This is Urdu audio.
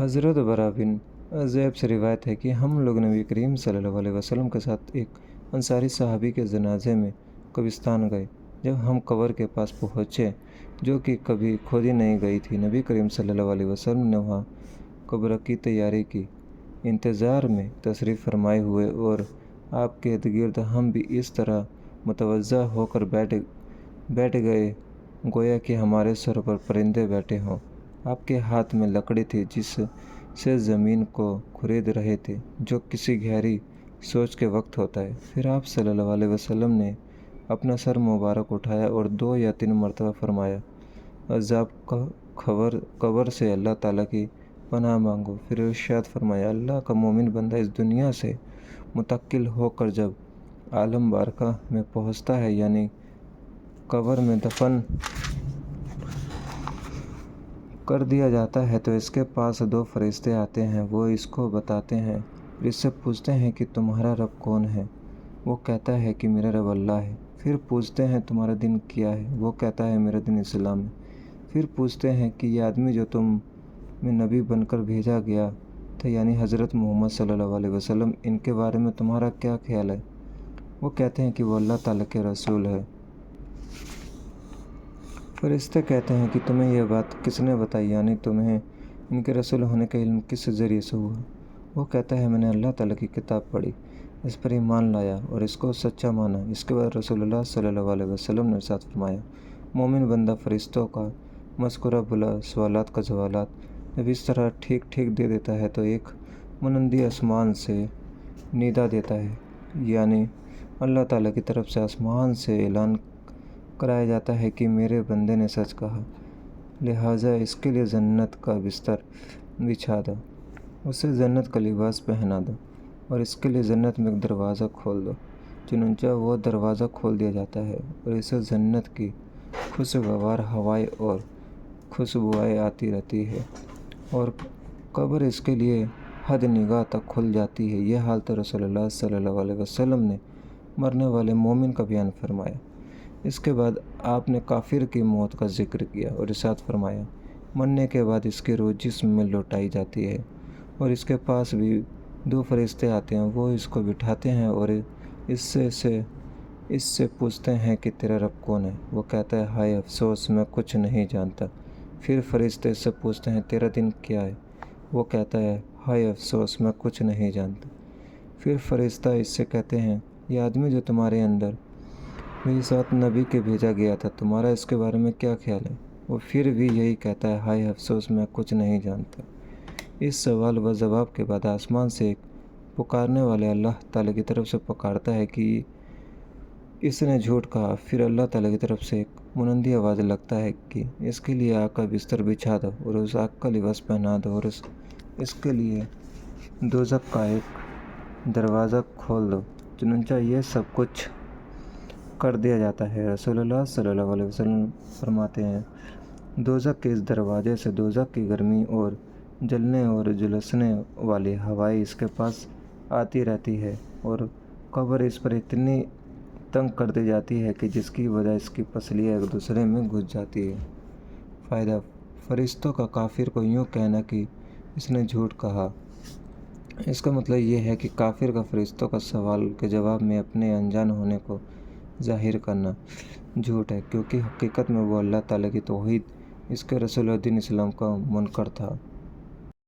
حضرت برا بن عازب سے روایت ہے کہ ہم لوگ نبی کریم صلی اللہ علیہ وسلم کے ساتھ ایک انصاری صحابی کے جنازے میں قبرستان گئے۔ جب ہم قبر کے پاس پہنچے، جو کہ کبھی کھودی نہیں گئی تھی، نبی کریم صلی اللہ علیہ وسلم نے وہاں قبر کی تیاری کی انتظار میں تشریف فرمائے ہوئے، اور آپ کے ارد گرد ہم بھی اس طرح متوجہ ہو کر بیٹھ گئے گویا کہ ہمارے سر پر پرندے بیٹھے ہوں۔ آپ کے ہاتھ میں لکڑی تھی جس سے زمین کو کھرید رہے تھے، جو کسی گہری سوچ کے وقت ہوتا ہے۔ پھر آپ صلی اللہ علیہ وسلم نے اپنا سر مبارک اٹھایا اور 2 یا 3 مرتبہ فرمایا، عذاب قبر سے اللہ تعالیٰ کی پناہ مانگو۔ پھر ارشاد فرمایا، اللہ کا مومن بندہ اس دنیا سے منتقل ہو کر جب عالم بارگاہ میں پہنچتا ہے، یعنی قبر میں دفن کر دیا جاتا ہے، تو اس کے پاس 2 فرشتے آتے ہیں۔ وہ اس کو بتاتے ہیں اور اس سے پوچھتے ہیں کہ تمہارا رب کون ہے؟ وہ کہتا ہے کہ میرا رب اللہ ہے۔ پھر پوچھتے ہیں تمہارا دین کیا ہے؟ وہ کہتا ہے میرا دین اسلام ہے۔ پھر پوچھتے ہیں کہ یہ آدمی جو تم میں نبی بن کر بھیجا گیا تھا، یعنی حضرت محمد صلی اللہ علیہ وسلم، ان کے بارے میں تمہارا کیا خیال ہے؟ وہ کہتے ہیں کہ وہ اللہ تعالیٰ کے رسول ہے۔ فرشتے کہتے ہیں کہ تمہیں یہ بات کس نے بتائی، یعنی تمہیں ان کے رسول ہونے کا علم کس ذریعے سے ہوا؟ وہ کہتا ہے میں نے اللہ تعالیٰ کی کتاب پڑھی، اس پر ایمان لایا اور اس کو سچا مانا۔ اس کے بعد رسول اللہ صلی اللہ علیہ وسلم نے ارشاد فرمایا، مومن بندہ فرشتوں کا مذکورہ بلا سوالات کا جوابات جب اس طرح ٹھیک ٹھیک دے دیتا ہے تو ایک منادی آسمان سے ندا دیتا ہے، یعنی اللہ تعالیٰ کی طرف سے آسمان سے اعلان کرایا جاتا ہے کہ میرے بندے نے سچ کہا، لہٰذا اس کے لیے جنت کا بستر بچھا دو، اسے جنت کا لباس پہنا دو اور اس کے لیے جنت میں ایک دروازہ کھول دو۔ چنانچہ وہ دروازہ کھول دیا جاتا ہے اور اسے جنت کی خوشگوار ہوائیں اور خوشبوئیں آتی رہتی ہیں، اور قبر اس کے لیے حد نگاہ تک کھل جاتی ہے۔ یہ حالت رسول اللہ صلی اللہ علیہ وسلم نے مرنے والے مومن کا بیان فرمایا۔ اس کے بعد آپ نے کافر کی موت کا ذکر کیا اور ارشاد فرمایا، مرنے کے بعد اس کی روح جسم میں لوٹائی جاتی ہے اور اس کے پاس بھی 2 فرشتے آتے ہیں۔ وہ اس کو بٹھاتے ہیں اور اس سے پوچھتے ہیں کہ تیرا رب کون ہے؟ وہ کہتا ہے ہائے افسوس، میں کچھ نہیں جانتا۔ پھر فرشتے اس سے پوچھتے ہیں تیرا دین کیا ہے؟ وہ کہتا ہے ہائے افسوس، میں کچھ نہیں جانتا۔ پھر فرشتہ اس سے کہتے ہیں یہ آدمی جو تمہارے اندر میرے ساتھ نبی کے بھیجا گیا تھا، تمہارا اس کے بارے میں کیا خیال ہے؟ وہ پھر بھی یہی کہتا ہے ہائے افسوس، میں کچھ نہیں جانتا۔ اس سوال و جواب کے بعد آسمان سے ایک پکارنے والے اللہ تعالیٰ کی طرف سے پکارتا ہے کہ اس نے جھوٹ کہا۔ پھر اللہ تعالیٰ کی طرف سے ایک منادی آواز لگتا ہے کہ اس کے لیے آگ کا بستر بچھا دو اور اس آگ کا لباس پہنا دو اور اس کے لیے دوزخ کا ایک دروازہ کھول دو۔ چنانچہ یہ سب کچھ کر دیا جاتا ہے۔ رسول اللہ صلی اللہ علیہ وسلم فرماتے ہیں، دوزخ کے اس دروازے سے دوزخ کی گرمی اور جلنے اور جھلسنے والی ہوائیں اس کے پاس آتی رہتی ہے، اور قبر اس پر اتنی تنگ کر دی جاتی ہے کہ جس کی وجہ اس کی پسلیاں ایک دوسرے میں گھس جاتی ہیں۔ فائدہ: فرشتوں کا کافر کو یوں کہنا کہ اس نے جھوٹ کہا، اس کا مطلب یہ ہے کہ کافر کا فرشتوں کا سوال کے جواب میں اپنے انجان ہونے کو ظاہر کرنا جھوٹ ہے، کیونکہ حقیقت میں وہ اللہ تعالیٰ کی توحید، اس کے رسول اور دین اسلام کا منکر تھا۔